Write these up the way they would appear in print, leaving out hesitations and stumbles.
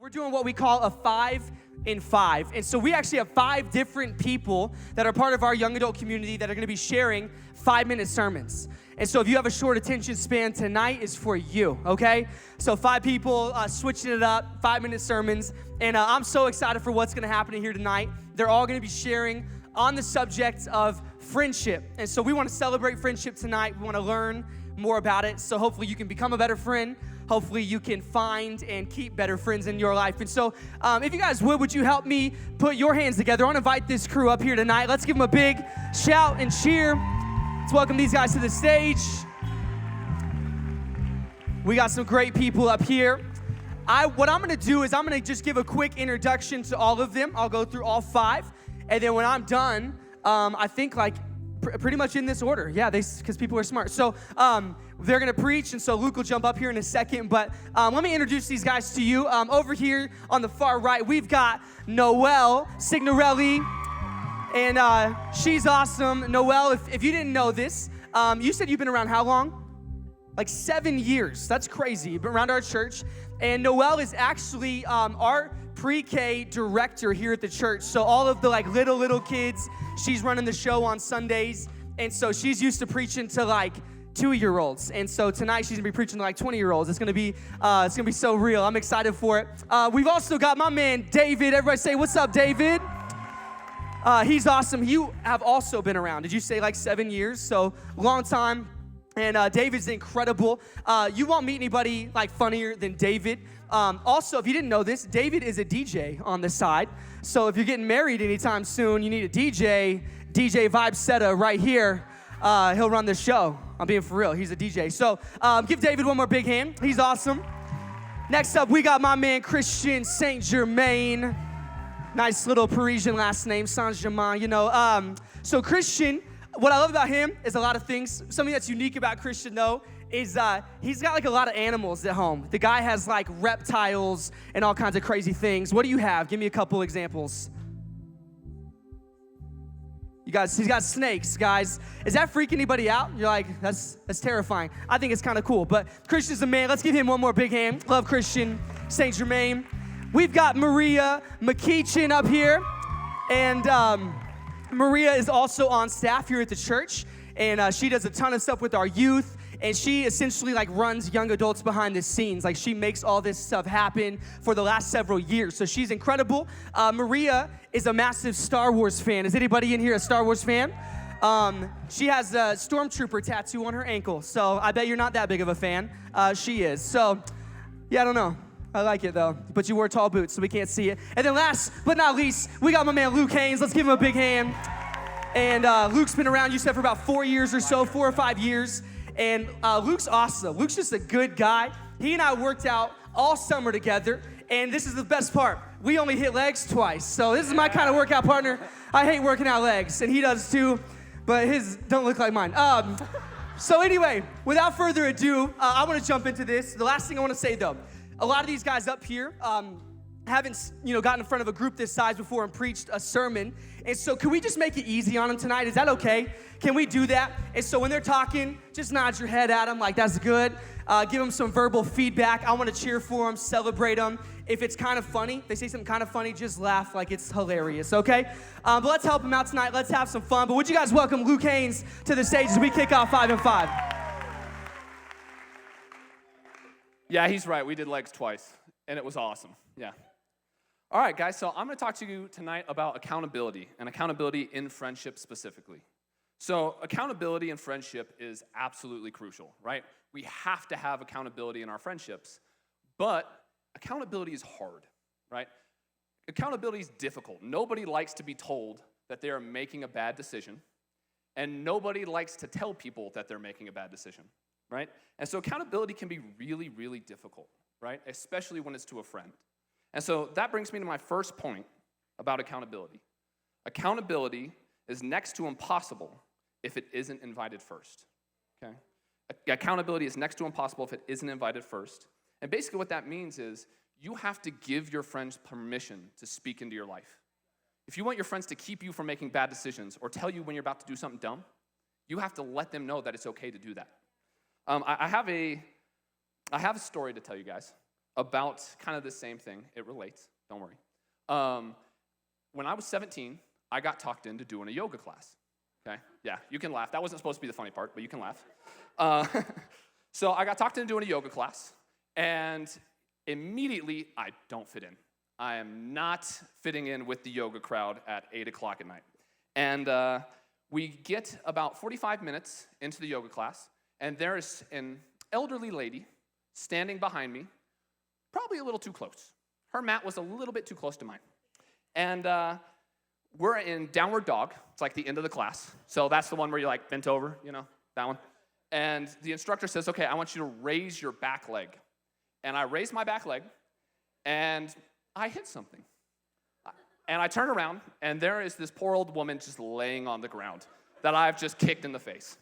We're doing what we call a 5 in 5. And so we actually have 5 different people that are part of our young adult community that are going to be sharing 5-minute sermons. And so if you have a short attention span, tonight is for you, okay? So 5 people switching it up, 5-minute sermons. And I'm so excited for what's going to happen here tonight. They're all going to be sharing on the subject of friendship. And so we want to celebrate friendship tonight. We want to learn more about it. So hopefully you can become a better friend. Hopefully you can find and keep better friends in your life. And so if you guys would you help me put your hands together? I want to invite this crew up here tonight. Let's give them a big shout and cheer. Let's welcome these guys to the stage. We got some great people up here. What I'm going to do is I'm going to just give a quick introduction to all of them. I'll go through all 5. And then when I'm done, I think pretty much in this order. Yeah, because people are smart. So they're going to preach, and so Luke will jump up here in a second. But let me introduce these guys to you. Over here on the far right, we've got Noelle Signorelli, and she's awesome. Noelle, if you didn't know this, you said you've been around how long? Like 7 years. That's crazy. You've been around our church. And Noelle is actually our pre-K director here at the church. So all of the little kids, she's running the show on Sundays. And so she's used to preaching to 2-year-olds. And so tonight she's gonna be preaching to 20-year-olds. It's gonna be so real. I'm excited for it. We've also got my man David. Everybody say, what's up, David? He's awesome. You have also been around. Did you say 7 years? So long time. And David's incredible. You won't meet anybody funnier than David. Also, if you didn't know this, David is a DJ on the side. So if you're getting married anytime soon, you need a DJ Vibe Seta right here. He'll run the show. I'm being for real. He's a DJ. So give David one more big hand. He's awesome. Next up, we got my man Christian Saint Germain. Nice little Parisian last name, Saint Germain. So Christian, what I love about him is a lot of things. Something that's unique about Christian, though, is he's got a lot of animals at home. The guy has reptiles and all kinds of crazy things. What do you have? Give me a couple examples. You guys, he's got snakes, guys. Is that freaking anybody out? You're like, that's terrifying. I think it's kind of cool. But Christian's a man. Let's give him one more big hand. Love Christian Saint Germain. We've got Maria McKeechin up here. And Maria is also on staff here at the church, and she does a ton of stuff with our youth, and she essentially runs young adults behind the scenes. She makes all this stuff happen for the last several years, so she's incredible. Maria is a massive Star Wars fan. Is anybody in here a Star Wars fan? She has a Stormtrooper tattoo on her ankle, so I bet you're not that big of a fan. She is. So, yeah, I don't know. I like it, though. But you wore tall boots, so we can't see it. And then last but not least, we got my man Luke Haynes. Let's give him a big hand. And Luke's been around, you said, for about 4 years or so, 4 or 5 years. And Luke's awesome. Luke's just a good guy. He and I worked out all summer together. And this is the best part. We only hit legs twice. So this is my kind of workout partner. I hate working out legs, and he does too. But his don't look like mine. So anyway, without further ado, I want to jump into this. The last thing I want to say, though, a lot of these guys up here haven't, gotten in front of a group this size before and preached a sermon. And so can we just make it easy on them tonight? Is that okay? Can we do that? And so when they're talking, just nod your head at them like that's good. Give them some verbal feedback. I want to cheer for them, celebrate them. If it's kind of funny, they say something kind of funny, just laugh like it's hilarious, okay? But let's help them out tonight. Let's have some fun. But would you guys welcome Luke Haynes to the stage as we kick off 5 and 5? Yeah, he's right. We did legs twice, and it was awesome. Yeah. All right, guys, so I'm going to talk to you tonight about accountability, and accountability in friendship specifically. So accountability in friendship is absolutely crucial, right? We have to have accountability in our friendships, but accountability is hard, right? Accountability is difficult. Nobody likes to be told that they are making a bad decision, and nobody likes to tell people that they're making a bad decision. Right? And so accountability can be really, really difficult, right? Especially when it's to a friend. And so that brings me to my first point about accountability. Accountability is next to impossible if it isn't invited first, okay? Accountability is next to impossible if it isn't invited first. And basically what that means is you have to give your friends permission to speak into your life. If you want your friends to keep you from making bad decisions or tell you when you're about to do something dumb, you have to let them know that it's okay to do that. I have a story to tell you guys. about kind of the same thing. It relates, don't worry. When I was 17, I got talked into doing a yoga class, okay? Yeah, you can laugh. That wasn't supposed to be the funny part, but you can laugh. So I got talked into doing a yoga class, and immediately I don't fit in. I am not fitting in with the yoga crowd at 8 o'clock at night. And we get about 45 minutes into the yoga class, and there's an elderly lady standing behind me, probably a little too close. Her mat was a little bit too close to mine. And we're in downward dog. It's like the end of the class. So that's the one where you're like bent over, that one. And the instructor says, okay, I want you to raise your back leg. And I raise my back leg, and I hit something. And I turn around, and there is this poor old woman just laying on the ground that I've just kicked in the face.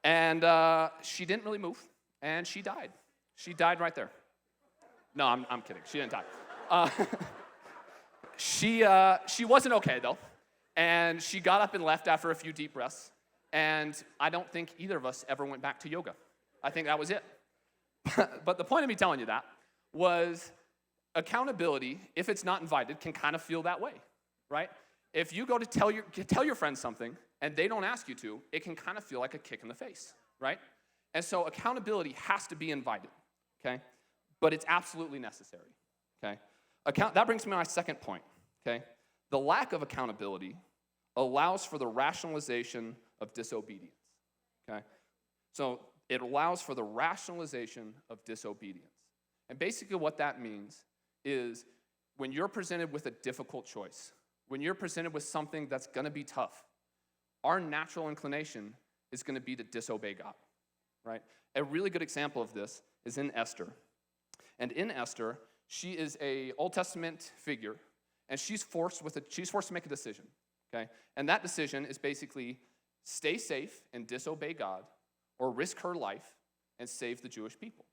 And she didn't really move, and she died. She died right there. No, I'm kidding. She didn't die. She wasn't okay, though. And she got up and left after a few deep breaths. And I don't think either of us ever went back to yoga. I think that was it. But the point of me telling you that was accountability, if it's not invited, can kind of feel that way, right? If you go to tell your friends something and they don't ask you to, it can kind of feel like a kick in the face, right? And so accountability has to be invited, okay? But it's absolutely necessary, okay? That brings me to my second point, okay? The lack of accountability allows for the rationalization of disobedience, okay? So it allows for the rationalization of disobedience. And basically what that means is when you're presented with a difficult choice, when you're presented with something that's going to be tough, our natural inclination is going to be to disobey God, right? A really good example of this is in Esther. And in Esther, she is a Old Testament figure, and she's forced to make a decision, okay? And that decision is basically stay safe and disobey God, or risk her life and save the Jewish people,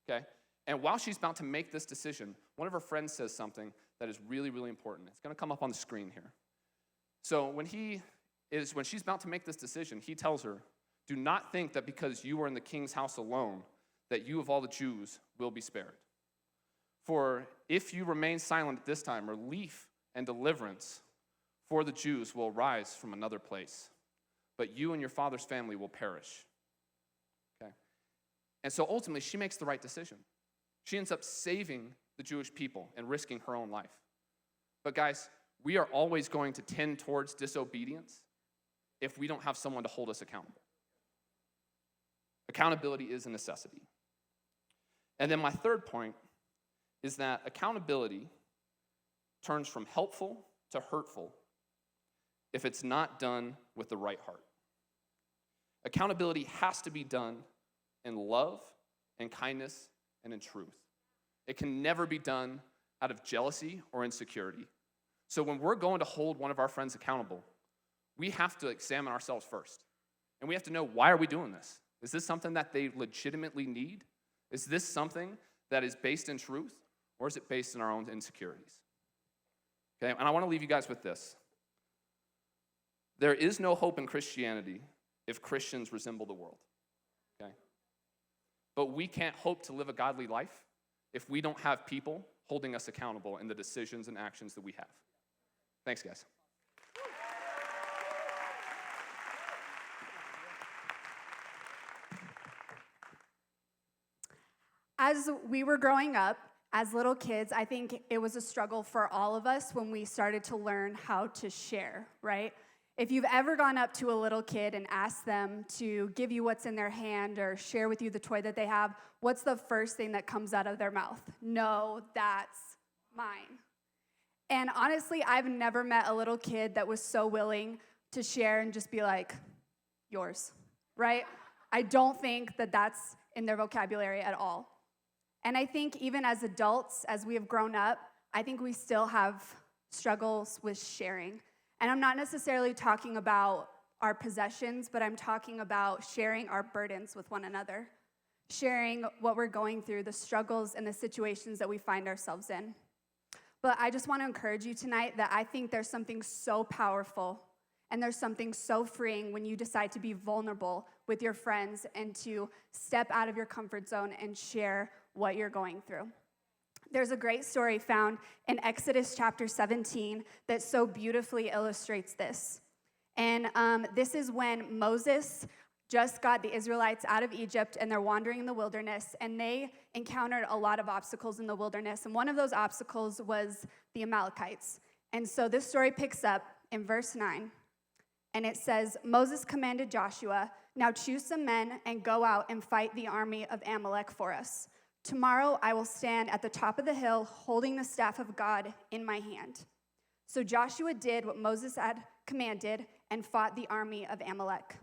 okay? And while she's about to make this decision, one of her friends says something that is really, really important. It's going to come up on the screen here. So when she's about to make this decision, he tells her, do not think that because you are in the king's house alone, that you of all the Jews will be spared. For if you remain silent at this time, relief and deliverance for the Jews will arise from another place, but you and your father's family will perish. Okay? And so ultimately, she makes the right decision. She ends up saving the Jewish people and risking her own life. But guys, we are always going to tend towards disobedience if we don't have someone to hold us accountable. Accountability is a necessity. And then my third point is that accountability turns from helpful to hurtful if it's not done with the right heart. Accountability has to be done in love and kindness and in truth. It can never be done out of jealousy or insecurity. So when we're going to hold one of our friends accountable, we have to examine ourselves first. And we have to know, why are we doing this? Is this something that they legitimately need? Is this something that is based in truth? Or is it based in our own insecurities? Okay, and I want to leave you guys with this. There is no hope in Christianity if Christians resemble the world. Okay? But we can't hope to live a godly life if we don't have people holding us accountable in the decisions and actions that we have. Thanks, guys. As we were growing up, as little kids, I think it was a struggle for all of us when we started to learn how to share, right? If you've ever gone up to a little kid and asked them to give you what's in their hand or share with you the toy that they have, what's the first thing that comes out of their mouth? No, that's mine. And honestly, I've never met a little kid that was so willing to share and just be like, yours, right? I don't think that that's in their vocabulary at all. And I think even as adults, as we have grown up, I think we still have struggles with sharing. And I'm not necessarily talking about our possessions, but I'm talking about sharing our burdens with one another, sharing what we're going through, the struggles and the situations that we find ourselves in. But I just want to encourage you tonight that I think there's something so powerful and there's something so freeing when you decide to be vulnerable with your friends and to step out of your comfort zone and share what you're going through. There's a great story found in Exodus chapter 17 that so beautifully illustrates this. And this is when Moses just got the Israelites out of Egypt, and they're wandering in the wilderness, and they encountered a lot of obstacles in the wilderness. And one of those obstacles was the Amalekites. And so this story picks up in verse 9, and it says, Moses commanded Joshua, now choose some men and go out and fight the army of Amalek for us. Tomorrow I will stand at the top of the hill holding the staff of God in my hand. So Joshua did what Moses had commanded and fought the army of Amalek.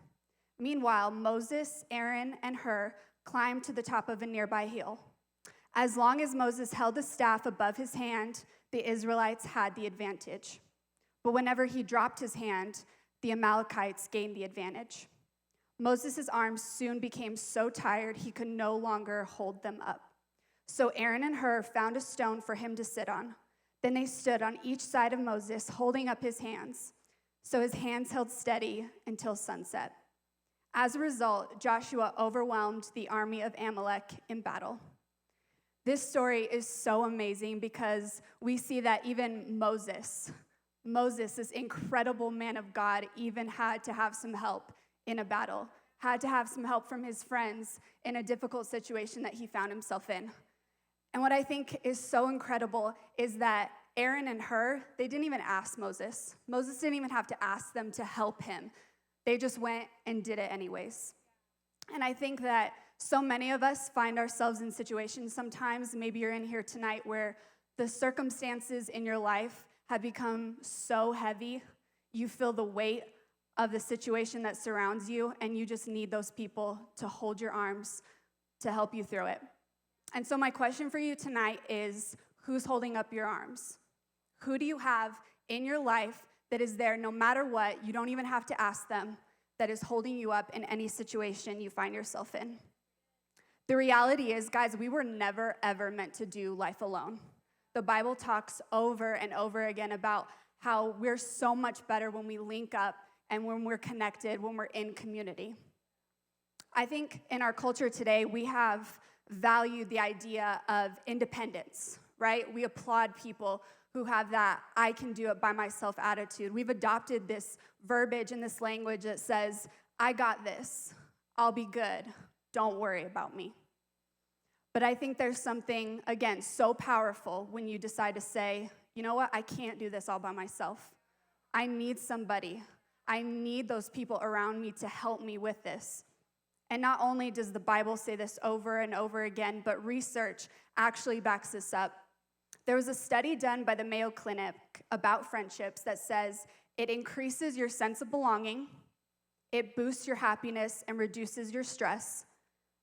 Meanwhile, Moses, Aaron, and Hur climbed to the top of a nearby hill. As long as Moses held the staff above his hand, the Israelites had the advantage. But whenever he dropped his hand, the Amalekites gained the advantage. Moses' arms soon became so tired he could no longer hold them up. So Aaron and Hur found a stone for him to sit on. Then they stood on each side of Moses, holding up his hands. So his hands held steady until sunset. As a result, Joshua overwhelmed the army of Amalek in battle. This story is so amazing because we see that even Moses, this incredible man of God, even had to have some help in a battle, had to have some help from his friends in a difficult situation that he found himself in. And what I think is so incredible is that Aaron and Hur, they didn't even ask Moses. Moses didn't even have to ask them to help him. They just went and did it anyways. And I think that so many of us find ourselves in situations sometimes, maybe you're in here tonight, where the circumstances in your life have become so heavy, you feel the weight of the situation that surrounds you, and you just need those people to hold your arms to help you through it. And so my question for you tonight is, who's holding up your arms? Who do you have in your life that is there no matter what, you don't even have to ask them, that is holding you up in any situation you find yourself in? The reality is, guys, we were never, ever meant to do life alone. The Bible talks over and over again about how we're so much better when we link up and when we're connected, when we're in community. I think in our culture today, we have valued the idea of independence, right? We applaud people who have that I can do it by myself attitude. We've adopted this verbiage and this language that says, I got this, I'll be good, don't worry about me. But I think there's something, again, so powerful when you decide to say, you know what, I can't do this all by myself. I need somebody. I need those people around me to help me with this. And not only does the Bible say this over and over again, but research actually backs this up. There was a study done by the Mayo Clinic about friendships that says it increases your sense of belonging, it boosts your happiness and reduces your stress,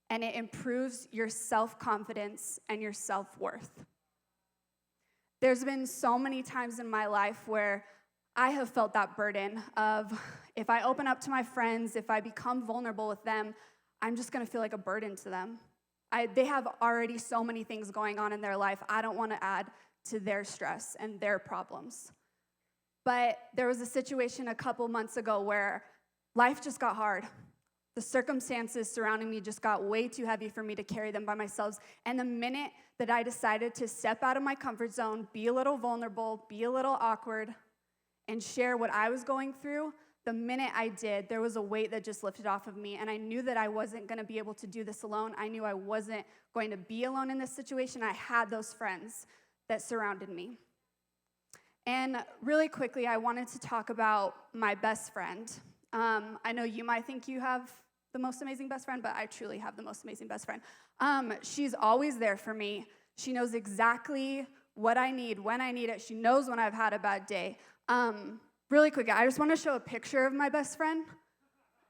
and it improves your self-confidence and your self-worth. There's been so many times in my life where I have felt that burden of if I open up to my friends, if I become vulnerable with them, I'm just going to feel like a burden to them. They have already so many things going on in their life. I don't want to add to their stress and their problems. But there was a situation a couple months ago where life just got hard. The circumstances surrounding me just got way too heavy for me to carry them by myself. And the minute that I decided to step out of my comfort zone, be a little vulnerable, be a little awkward, and share what I was going through, the minute I did, there was a weight that just lifted off of me, and I knew that I wasn't going to be able to do this alone. I knew I wasn't going to be alone in this situation. I had those friends that surrounded me. And really quickly, I wanted to talk about my best friend. I know you might think you have the most amazing best friend, but I truly have the most amazing best friend. She's always there for me. She knows exactly what I need, when I need it. She knows when I've had a bad day. Really quick, I just want to show a picture of my best friend.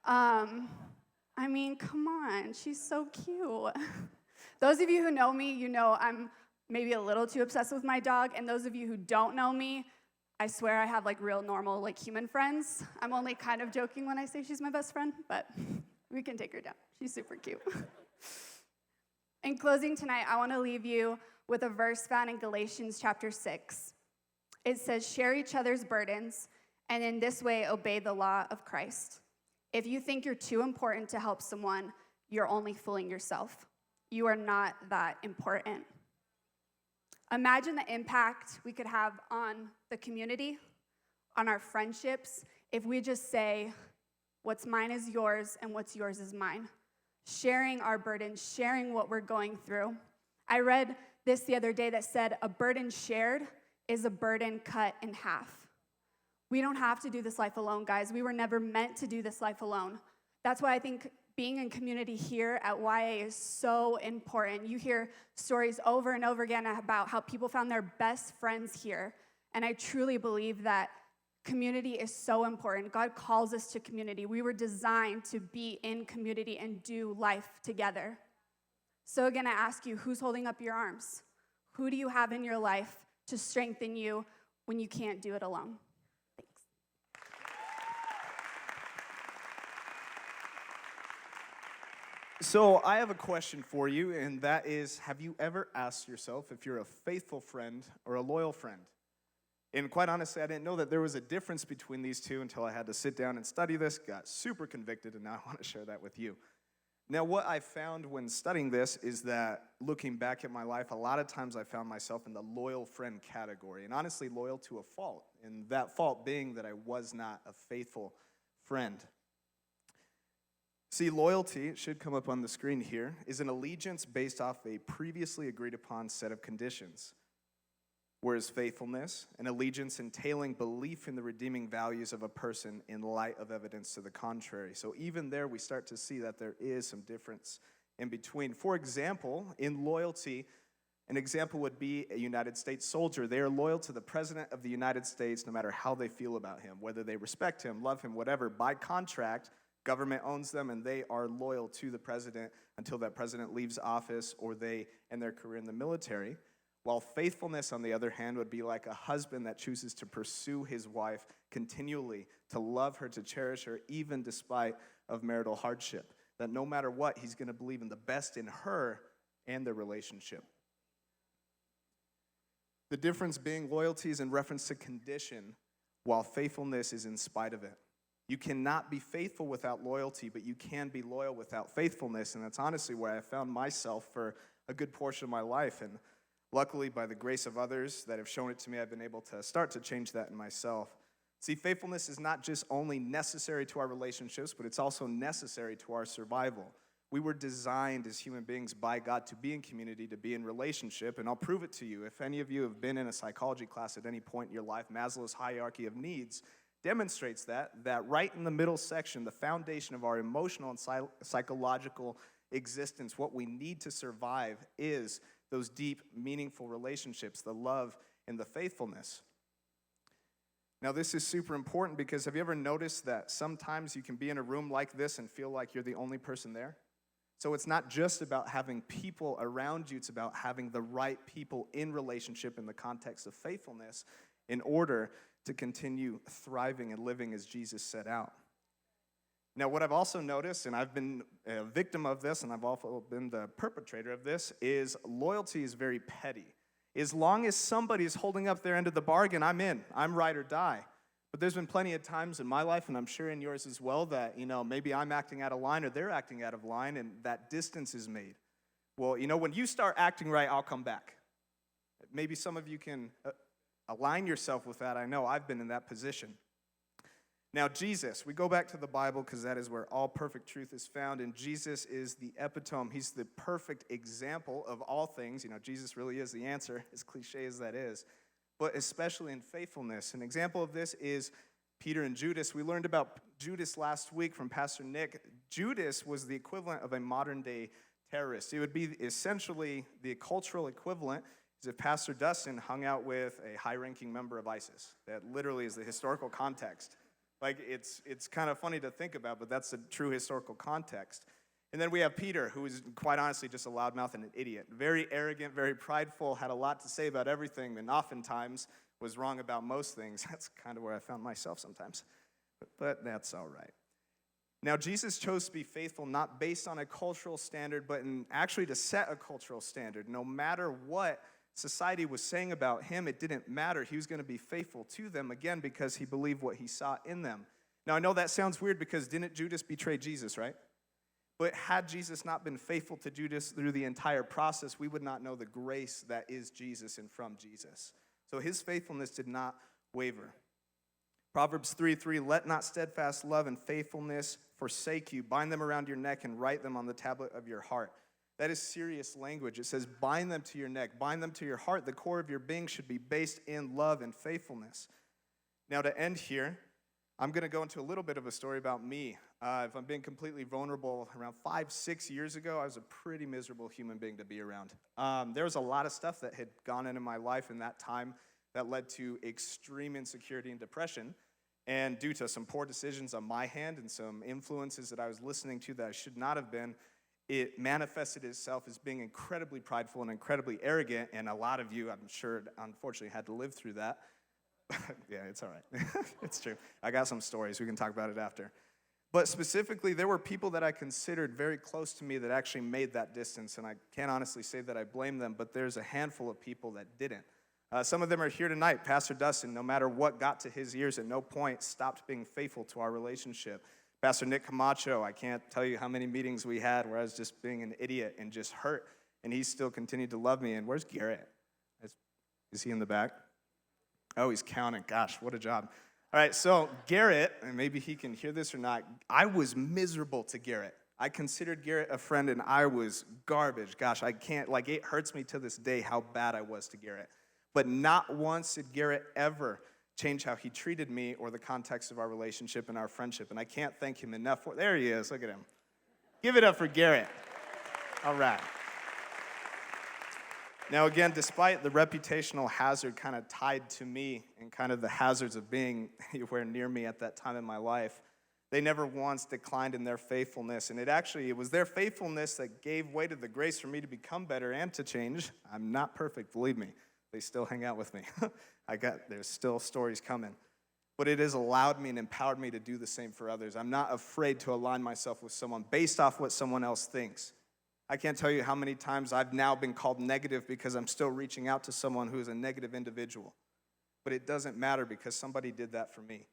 I mean, come on, she's so cute. Those of you who know me, you know I'm maybe a little too obsessed with my dog, and those of you who don't know me, I swear I have like real normal like human friends. I'm only kind of joking when I say she's my best friend, but we can take her down. She's super cute. In closing tonight, I want to leave you with a verse found in Galatians chapter 6. It says, share each other's burdens, and in this way obey the law of Christ. If you think you're too important to help someone, you're only fooling yourself. You are not that important. Imagine the impact we could have on the community, on our friendships, if we just say, what's mine is yours and what's yours is mine. Sharing our burdens, sharing what we're going through. I read this the other day that said, a burden shared is a burden cut in half. We don't have to do this life alone, guys. We were never meant to do this life alone. That's why I think being in community here at YA is so important. You hear stories over and over again about how people found their best friends here. And I truly believe that community is so important. God calls us to community. We were designed to be in community and do life together. So again, I ask you, who's holding up your arms? Who do you have in your life to strengthen you when you can't do it alone? Thanks. So I have a question for you, and that is, have you ever asked yourself if you're a faithful friend or a loyal friend? And quite honestly, I didn't know that there was a difference between these two until I had to sit down and study this, got super convicted, and now I want to share that with you. Now, what I found when studying this is that looking back at my life, a lot of times I found myself in the loyal friend category, and honestly loyal to a fault, and that fault being that I was not a faithful friend. See, loyalty, it should come up on the screen here, is an allegiance based off a previously agreed upon set of conditions. Whereas faithfulness, an allegiance entailing belief in the redeeming values of a person in light of evidence to the contrary. So even there, we start to see that there is some difference in between. For example, in loyalty, an example would be a United States soldier. They are loyal to the President of the United States no matter how they feel about him, whether they respect him, love him, whatever. By contract, government owns them, and they are loyal to the president until that president leaves office or they end their career in the military. While faithfulness, on the other hand, would be like a husband that chooses to pursue his wife continually, to love her, to cherish her, even despite of marital hardship. That no matter what, he's going to believe in the best in her and their relationship. The difference being loyalty is in reference to condition, while faithfulness is in spite of it. You cannot be faithful without loyalty, but you can be loyal without faithfulness, and that's honestly where I found myself for a good portion of my life. And luckily, by the grace of others that have shown it to me, I've been able to start to change that in myself. See, faithfulness is not just only necessary to our relationships, but it's also necessary to our survival. We were designed as human beings by God to be in community, to be in relationship, and I'll prove it to you. If any of you have been in a psychology class at any point in your life, Maslow's hierarchy of needs demonstrates that right in the middle section, the foundation of our emotional and psychological existence, what we need to survive is those deep, meaningful relationships, the love and the faithfulness. Now, this is super important because have you ever noticed that sometimes you can be in a room like this and feel like you're the only person there? So it's not just about having people around you, it's about having the right people in relationship in the context of faithfulness in order to continue thriving and living as Jesus set out. Now, what I've also noticed, and I've been a victim of this, and I've also been the perpetrator of this, is loyalty is very petty. As long as somebody is holding up their end of the bargain, I'm in. I'm ride or die. But there's been plenty of times in my life, and I'm sure in yours as well, that, maybe I'm acting out of line or they're acting out of line, and that distance is made. Well, when you start acting right, I'll come back. Maybe some of you can align yourself with that. I know I've been in that position. Now, Jesus, we go back to the Bible because that is where all perfect truth is found, and Jesus is the epitome. He's the perfect example of all things. Jesus really is the answer, as cliche as that is, but especially in faithfulness. An example of this is Peter and Judas. We learned about Judas last week from Pastor Nick. Judas was the equivalent of a modern-day terrorist. It would be essentially the cultural equivalent is if Pastor Dustin hung out with a high-ranking member of ISIS. That literally is the historical context. It's kind of funny to think about, but that's the true historical context. And then we have Peter, who is quite honestly just a loudmouth and an idiot. Very arrogant, very prideful, had a lot to say about everything, and oftentimes was wrong about most things. That's kind of where I found myself sometimes. But that's all right. Now, Jesus chose to be faithful not based on a cultural standard, but actually to set a cultural standard. No matter what society was saying about him, it didn't matter. He was going to be faithful to them, again, because he believed what he saw in them. Now, I know that sounds weird because didn't Judas betray Jesus, right? But had Jesus not been faithful to do this through the entire process, we would not know the grace that is Jesus and from Jesus. So his faithfulness did not waver. Proverbs 3:3, let not steadfast love and faithfulness forsake you. Bind them around your neck and write them on the tablet of your heart. That is serious language. It says bind them to your neck, bind them to your heart. The core of your being should be based in love and faithfulness. Now to end here, I'm going to go into a little bit of a story about me. If I'm being completely vulnerable, around 5-6 years ago, I was a pretty miserable human being to be around. There was a lot of stuff that had gone into my life in that time that led to extreme insecurity and depression. And due to some poor decisions on my hand and some influences that I was listening to that I should not have been, it manifested itself as being incredibly prideful and incredibly arrogant. And a lot of you, I'm sure, unfortunately, had to live through that. Yeah, it's all right. It's true. I got some stories. We can talk about it after. But specifically, there were people that I considered very close to me that actually made that distance. And I can't honestly say that I blame them, but there's a handful of people that didn't. Some of them are here tonight. Pastor Dustin, no matter what got to his ears, at no point stopped being faithful to our relationship. Pastor Nick Camacho, I can't tell you how many meetings we had where I was just being an idiot and just hurt, and he still continued to love me. And where's Garrett? Is he in the back? Oh, he's counting. Gosh, what a job. All right, so Garrett, and maybe he can hear this or not, I was miserable to Garrett. I considered Garrett a friend, and I was garbage. Gosh, I can't, it hurts me to this day how bad I was to Garrett. But not once did Garrett ever change how he treated me or the context of our relationship and our friendship. And I can't thank him enough for it. There he is. Look at him. Give it up for Garrett. All right. Now, again, despite the reputational hazard kind of tied to me and kind of the hazards of being anywhere near me at that time in my life, they never once declined in their faithfulness. And it was their faithfulness that gave way to the grace for me to become better and to change. I'm not perfect, believe me. They still hang out with me. There's still stories coming. But it has allowed me and empowered me to do the same for others. I'm not afraid to align myself with someone based off what someone else thinks. I can't tell you how many times I've now been called negative because I'm still reaching out to someone who is a negative individual. But it doesn't matter because somebody did that for me.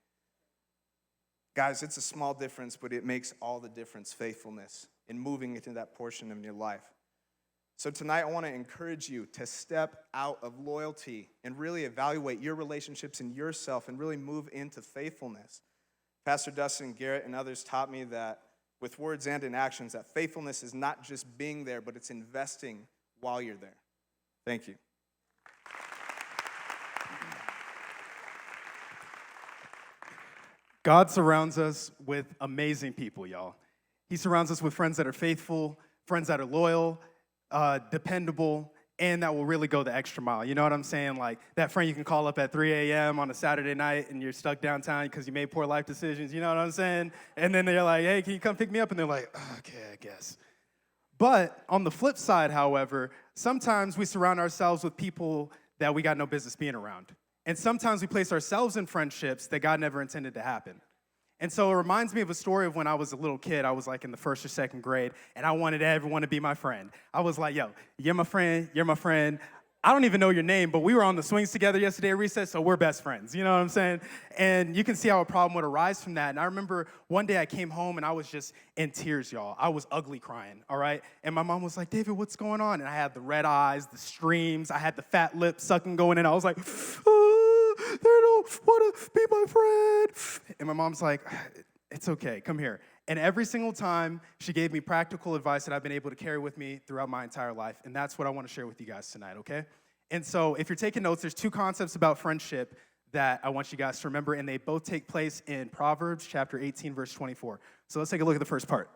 Guys, it's a small difference, but it makes all the difference, faithfulness, in moving into that portion of your life. So tonight, I want to encourage you to step out of loyalty and really evaluate your relationships and yourself and really move into faithfulness. Pastor Dustin, Garrett, and others taught me that with words and in actions, that faithfulness is not just being there, but it's investing while you're there. Thank you. God surrounds us with amazing people, y'all. He surrounds us with friends that are faithful, friends that are loyal, dependable, and that will really go the extra mile. You know what I'm saying? Like that friend you can call up at 3 a.m. on a Saturday night and you're stuck downtown because you made poor life decisions. You know what I'm saying? And then they're like, hey, can you come pick me up? And they're like, okay, I guess. But on the flip side, however, sometimes we surround ourselves with people that we got no business being around. And sometimes we place ourselves in friendships that God never intended to happen. And so it reminds me of a story of when I was a little kid. I was like in the 1st or 2nd grade, and I wanted everyone to be my friend. I was like, yo, you're my friend, you're my friend. I don't even know your name, but we were on the swings together yesterday at recess, so we're best friends. You know what I'm saying? And you can see how a problem would arise from that. And I remember one day I came home, and I was just in tears, y'all. I was ugly crying, all right? And my mom was like, David, what's going on? And I had the red eyes, the streams. I had the fat lip sucking going in. I was like, they don't want to be my friend. And my mom's like, it's okay, come here. And every single time, she gave me practical advice that I've been able to carry with me throughout my entire life. And that's what I want to share with you guys tonight, okay? And so if you're taking notes, there's 2 concepts about friendship that I want you guys to remember, and they both take place in Proverbs chapter 18, verse 24. So let's take a look at the first part.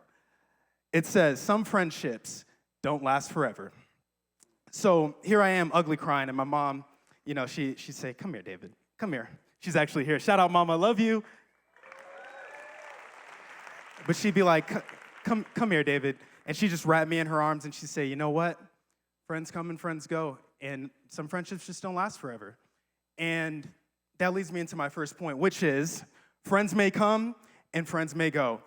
It says, some friendships don't last forever. So here I am, ugly crying, and my mom, you know, she'd say, come here, David, come here. She's actually here. Shout out, Mom, I love you. But she'd be like, come here, David. And she'd just wrap me in her arms, and she'd say, you know what? Friends come and friends go. And some friendships just don't last forever. And that leads me into my first point, which is friends may come and friends may go.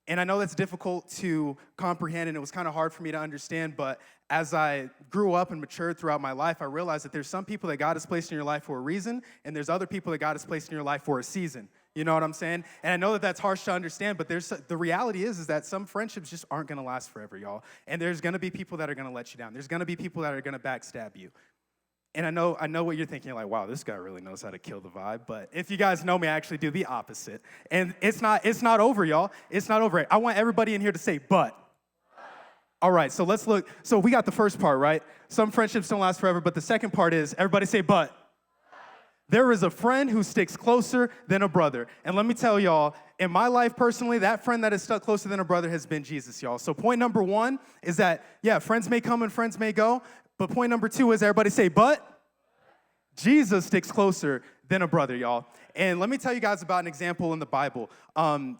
And I know that's difficult to comprehend, and it was kind of hard for me to understand, but as I grew up and matured throughout my life, I realized that there's some people that God has placed in your life for a reason, and there's other people that God has placed in your life for a season. You know what I'm saying? And I know that that's harsh to understand, but the reality is that some friendships just aren't going to last forever, y'all. And there's going to be people that are going to let you down. There's going to be people that are going to backstab you. And I know what you're thinking. You're like, wow, this guy really knows how to kill the vibe. But if you guys know me, I actually do the opposite. And it's not over, y'all. It's not over. I want everybody in here to say, but. All right, so let's look. So we got the first part, right? Some friendships don't last forever, but the second part is, everybody say, but. There is a friend who sticks closer than a brother. And let me tell y'all, in my life personally, that friend that has stuck closer than a brother has been Jesus, y'all. So point number one is that, yeah, friends may come and friends may go. But point number two is, everybody say, but Jesus sticks closer than a brother, y'all. And let me tell you guys about an example in the Bible.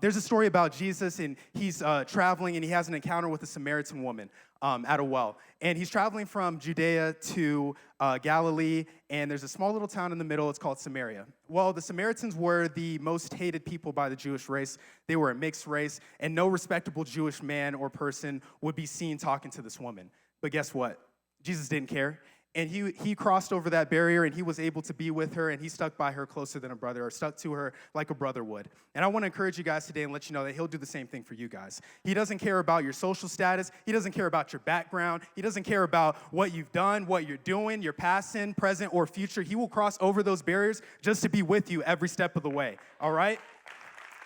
There's a story about Jesus, and he's traveling, and he has an encounter with a Samaritan woman at a well. And he's traveling from Judea to Galilee, and there's a small little town in the middle. It's called Samaria. Well, the Samaritans were the most hated people by the Jewish race. They were a mixed race, and no respectable Jewish man or person would be seen talking to this woman. But guess what? Jesus didn't care, and he crossed over that barrier, and he was able to be with her, and he stuck by her closer than a brother, or stuck to her like a brother would. And I want to encourage you guys today and let you know that he'll do the same thing for you guys. He doesn't care about your social status. He doesn't care about your background. He doesn't care about what you've done, what you're doing, your past sin, present, or future. He will cross over those barriers just to be with you every step of the way, all right?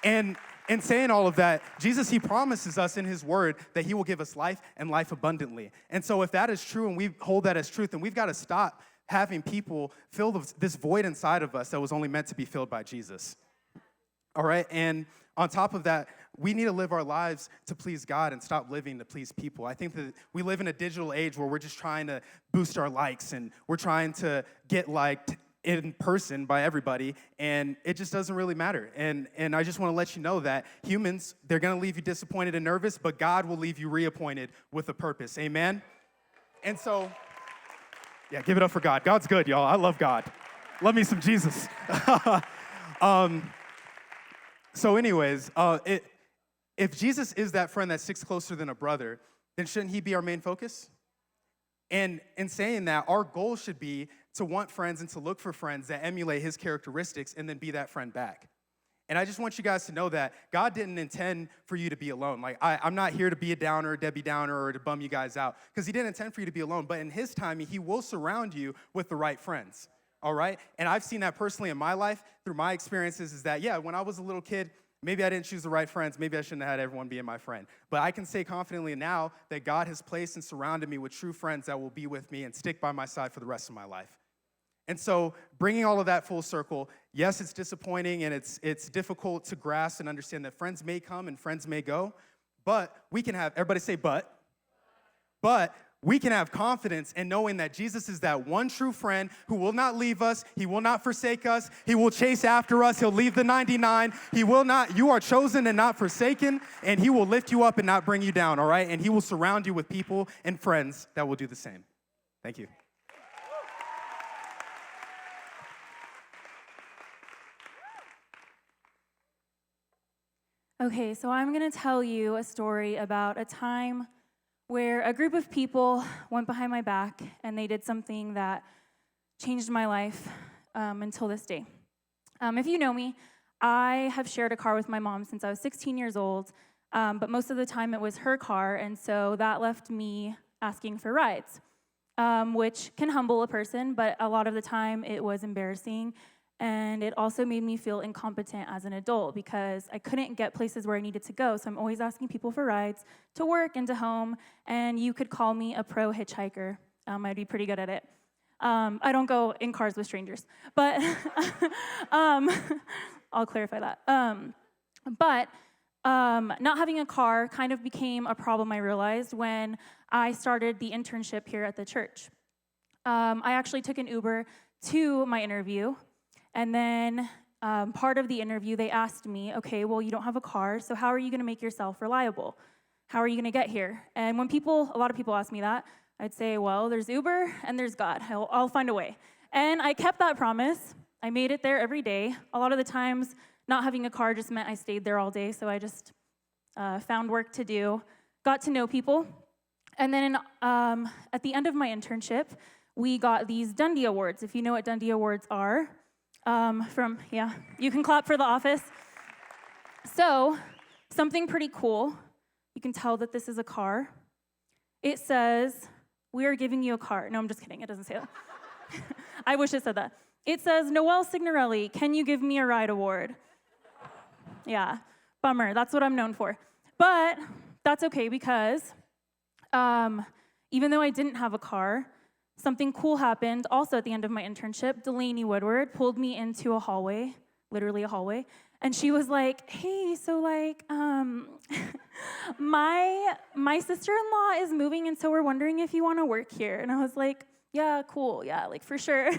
And in saying all of that, Jesus, he promises us in his word that he will give us life and life abundantly. And so if that is true and we hold that as truth, then we've got to stop having people fill this void inside of us that was only meant to be filled by Jesus. All right? And on top of that, we need to live our lives to please God and stop living to please people. I think that we live in a digital age where we're just trying to boost our likes, and we're trying to get liked in person by everybody, and it just doesn't really matter. And I just want to let you know that humans, they're going to leave you disappointed and nervous, but God will leave you reappointed with a purpose. Amen? And so, yeah, give it up for God. God's good, y'all. I love God. Love me some Jesus. So anyways, if Jesus is that friend that sticks closer than a brother, then shouldn't he be our main focus? And in saying that, our goal should be to want friends and to look for friends that emulate his characteristics and then be that friend back. And I just want you guys to know that God didn't intend for you to be alone. Like, I'm not here to be a downer, Debbie Downer, or to bum you guys out, because he didn't intend for you to be alone. But in his timing, he will surround you with the right friends, all right? And I've seen that personally in my life through my experiences is that, yeah, when I was a little kid, maybe I didn't choose the right friends. Maybe I shouldn't have had everyone being my friend. But I can say confidently now that God has placed and surrounded me with true friends that will be with me and stick by my side for the rest of my life. And so bringing all of that full circle, yes, it's disappointing and it's difficult to grasp and understand that friends may come and friends may go, but we can have, everybody say but we can have confidence in knowing that Jesus is that one true friend who will not leave us. He will not forsake us. He will chase after us. He'll leave the 99. He will not, you are chosen and not forsaken, and he will lift you up and not bring you down, all right? And he will surround you with people and friends that will do the same. Thank you. Okay, so I'm going to tell you a story about a time where a group of people went behind my back and they did something that changed my life until this day. If you know me, I have shared a car with my mom since I was 16 years old, but most of the time it was her car, and so that left me asking for rides, which can humble a person, but a lot of the time it was embarrassing. And it also made me feel incompetent as an adult because I couldn't get places where I needed to go. So I'm always asking people for rides to work and to home. And you could call me a pro hitchhiker. I'd be pretty good at it. I don't go in cars with strangers, but I'll clarify that. But not having a car kind of became a problem, I realized, when I started the internship here at the church. I actually took an Uber to my interview. And then part of the interview, they asked me, okay, well, you don't have a car, so how are you going to make yourself reliable? How are you going to get here? And when a lot of people ask me that, I'd say, well, there's Uber and there's God. I'll find a way. And I kept that promise. I made it there every day. A lot of the times, not having a car just meant I stayed there all day, so I just found work to do, got to know people. And then at the end of my internship, we got these Dundee Awards. If you know what Dundee Awards are, you can clap for The Office. So, something pretty cool. You can tell that this is a car. It says, "We are giving you a car." No, I'm just kidding. It doesn't say that. I wish it said that. It says, "Noelle Signorelli, can you give me a ride award?" Yeah, bummer. That's what I'm known for. But that's okay because even though I didn't have a car, something cool happened also at the end of my internship. Delaney Woodward pulled me into a hallway, literally a hallway, and she was like, "Hey, so like, my sister-in-law is moving, and so we're wondering if you want to work here." And I was like, "Yeah, cool, yeah, like for sure."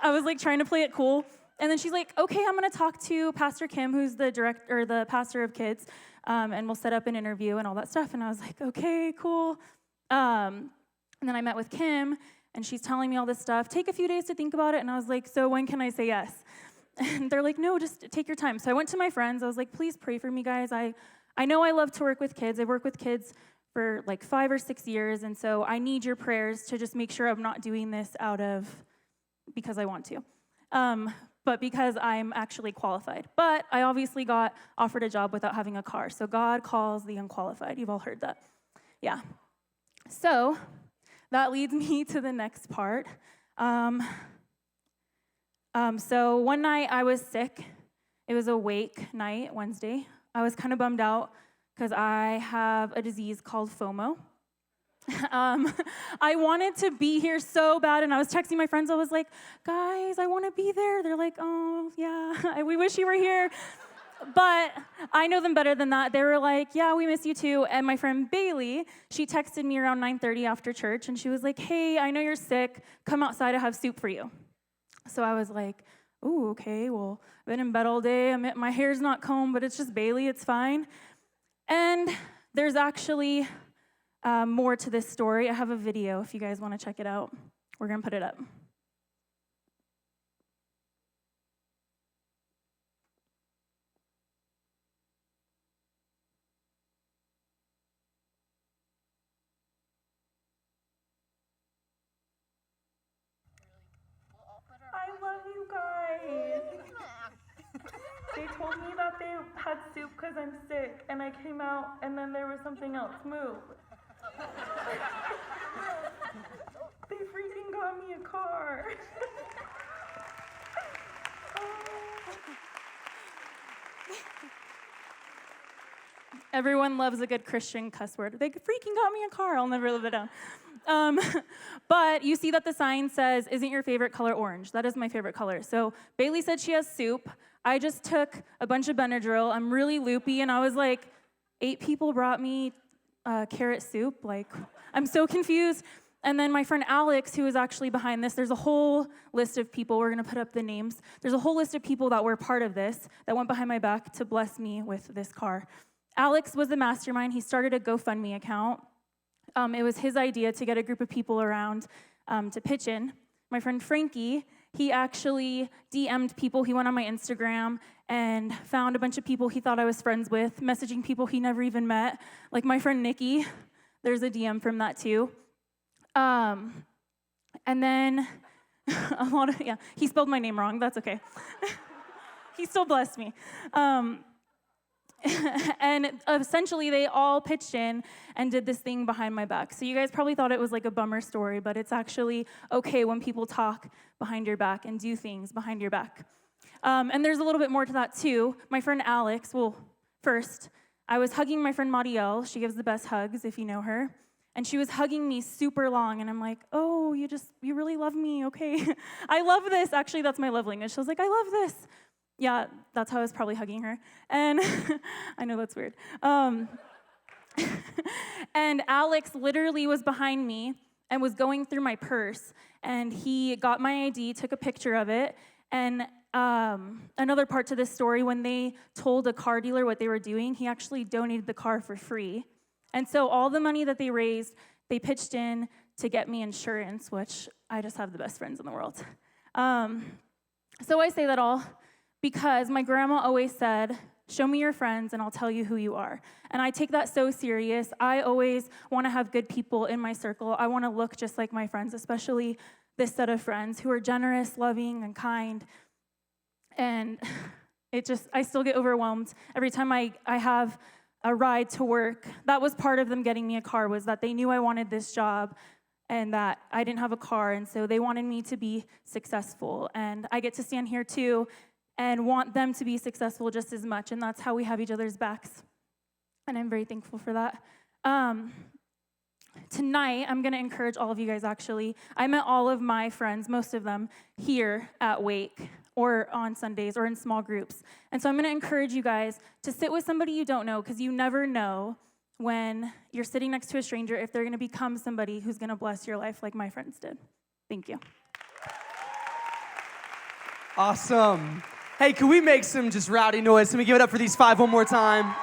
I was like trying to play it cool. And then she's like, "Okay, I'm gonna talk to Pastor Kim, who's the pastor of kids, and we'll set up an interview and all that stuff." And I was like, "Okay, cool." And then I met with Kim, and she's telling me all this stuff. Take a few days to think about it. And I was like, "So when can I say yes?" And they're like, "No, just take your time." So I went to my friends. I was like, "Please pray for me, guys. I know I love to work with kids. I've worked with kids for like 5 or 6 years, and so I need your prayers to just make sure I'm not doing this because I want to. But because I'm actually qualified. But I obviously got offered a job without having a car. So God calls the unqualified. You've all heard that. Yeah. So that leads me to the next part. So one night I was sick. It was a wake night, Wednesday. I was kind of bummed out because I have a disease called FOMO. I wanted to be here so bad, and I was texting my friends. I was like, "Guys, I want to be there." They're like, "Oh, yeah, we wish you were here." But I know them better than that. They were like, "Yeah, we miss you too." And my friend Bailey, she texted me around 9:30 after church, and she was like, "Hey, I know you're sick. Come outside. I have soup for you." So I was like, "Ooh, okay, well, I've been in bed all day. My hair's not combed, but it's just Bailey. It's fine." And there's actually more to this story. I have a video if you guys want to check it out. We're going to put it up. I love you guys. They told me that they had soup because I'm sick, and I came out, and then there was something else. Move. They freaking got me a car. Everyone loves a good Christian cuss word. They freaking got me a car. I'll never live it down. But you see that the sign says, "Isn't your favorite color orange?" That is my favorite color. So Bailey said she has soup. I just took a bunch of Benadryl. I'm really loopy, and I was like, 8 people brought me carrot soup. Like, I'm so confused. And then my friend Alex, who is actually behind this, there's a whole list of people. We're going to put up the names. There's a whole list of people that were part of this that went behind my back to bless me with this car. Alex was the mastermind. He started a GoFundMe account. It was his idea to get a group of people around to pitch in. My friend Frankie, he actually DM'd people. He went on my Instagram and found a bunch of people he thought I was friends with, messaging people he never even met. Like my friend Nikki, there's a DM from that too. And then he spelled my name wrong. That's okay. He still blessed me. And essentially, they all pitched in and did this thing behind my back. So you guys probably thought it was like a bummer story, but it's actually okay when people talk behind your back and do things behind your back. And there's a little bit more to that, too. My friend Alex, first, I was hugging my friend Marielle. She gives the best hugs, if you know her. And she was hugging me super long, and I'm like, "Oh, you really love me, okay." I love this. Actually, that's my love language. She was like, "I love this." Yeah, that's how I was probably hugging her. And I know that's weird. And Alex literally was behind me and was going through my purse. And he got my ID, took a picture of it. And another part to this story, when they told a car dealer what they were doing, he actually donated the car for free. And so all the money that they raised, they pitched in to get me insurance, which I just have the best friends in the world. So I say that all because my grandma always said, show me your friends and I'll tell you who you are. And I take that so serious. I always want to have good people in my circle. I want to look just like my friends, especially this set of friends who are generous, loving, and kind. And I still get overwhelmed every time I have a ride to work. That was part of them getting me a car, was that they knew I wanted this job and that I didn't have a car, and so they wanted me to be successful. And I get to stand here too and want them to be successful just as much, and that's how we have each other's backs. And I'm very thankful for that. Tonight, I'm gonna encourage all of you guys, actually. I met all of my friends, most of them, here at Wake, or on Sundays, or in small groups. And so I'm gonna encourage you guys to sit with somebody you don't know, because you never know when you're sitting next to a stranger if they're gonna become somebody who's gonna bless your life like my friends did. Thank you. Awesome. Hey, can we make some just rowdy noise? Can we give it up for these 5 one more time?